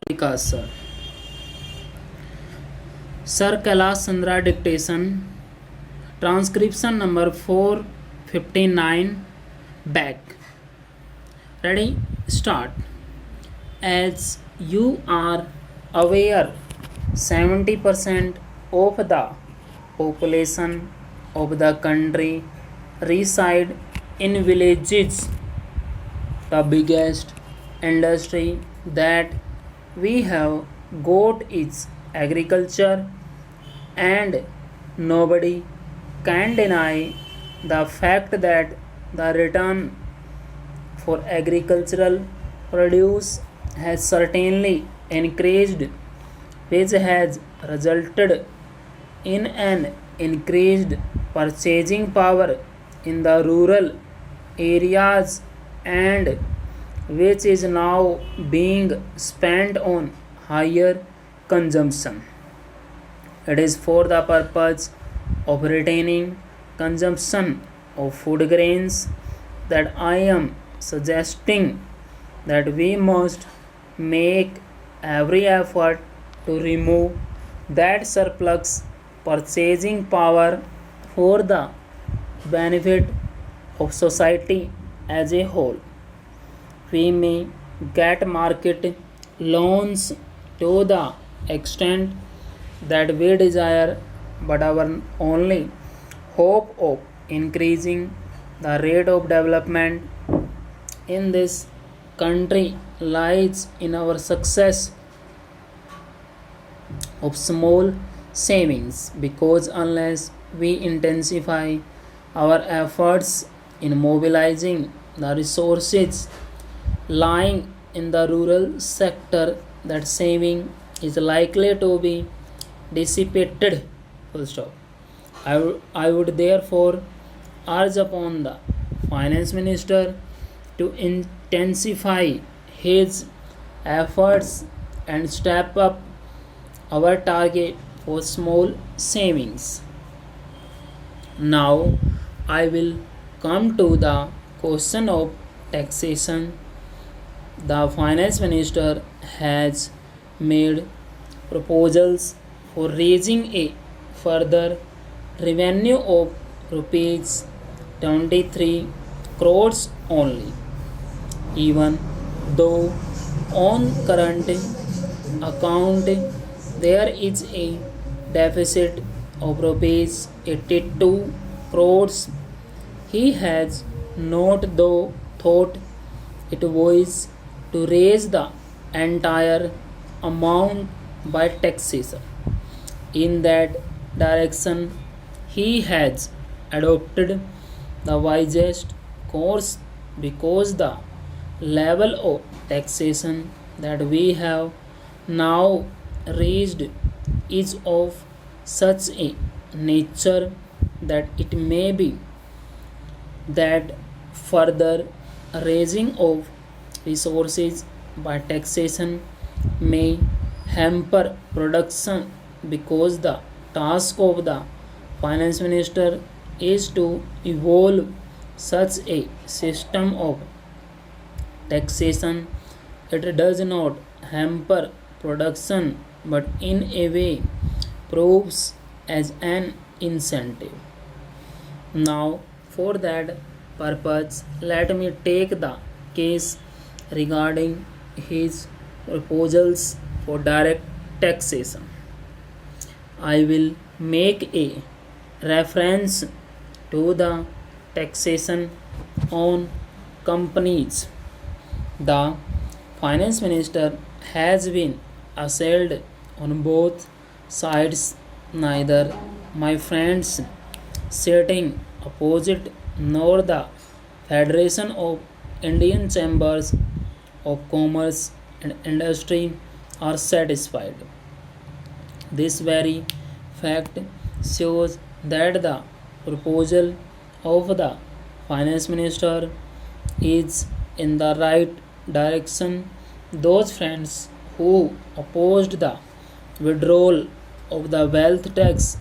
Vikas sir. Sir Kailash Chandra dictation. Transcription number 459. Back. Ready? Start. As you are aware, 70% of the population of the country reside in villages. The biggest industry that we have got is agriculture, and nobody can deny the fact that the return for agricultural produce has certainly increased, which has resulted in an increased purchasing power in the rural areas, and which is now being spent on higher consumption. It is for the purpose of retaining consumption of food grains that I am suggesting that we must make every effort to remove that surplus purchasing power for the benefit of society as a whole. We may get market loans to the extent that we desire, but our only hope of increasing the rate of development in this country lies in our success of small savings, because unless we intensify our efforts in mobilizing the resources lying in the rural sector, that saving is likely to be dissipated. Full stop. I would therefore urge upon the finance minister to intensify his efforts and step up our target for small savings. Now I will come to the question of taxation. The finance minister has made proposals for raising a further revenue of rupees 23 crores only, even though on current account there is a deficit of rupees 82 crores. He has not though thought it wise to raise the entire amount by taxation. In that direction, he has adopted the wisest course, because the level of taxation that we have now raised is of such a nature that it may be that further raising of resources by taxation may hamper production, because the task of the finance minister is to evolve such a system of taxation it does not hamper production, but in a way proves as an incentive. Now, for that purpose, let me take the case regarding his proposals for direct taxation. I will make a reference to the taxation on companies. The finance minister has been assailed on both sides, neither my friends sitting opposite nor the Federation of Indian Chambers of Commerce and Industry are satisfied. This very fact shows that the proposal of the finance minister is in the right direction. Those friends who opposed the withdrawal of the wealth tax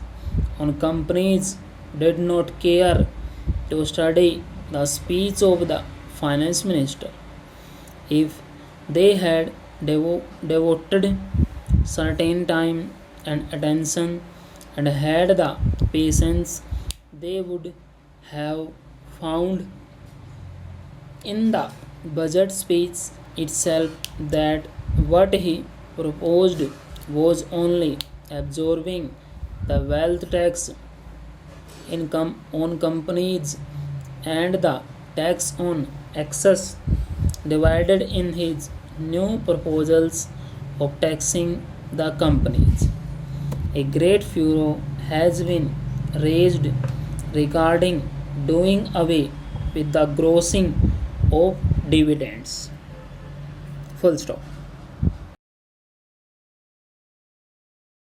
on companies did not care to study the speech of the finance minister. If they had devoted certain time and attention and had the patience, they would have found in the budget speech itself that what he proposed was only absorbing the wealth tax income on companies and the tax on excess divided in his new proposals of taxing the companies. A great furor has been raised regarding doing away with the grossing of dividends. Full stop.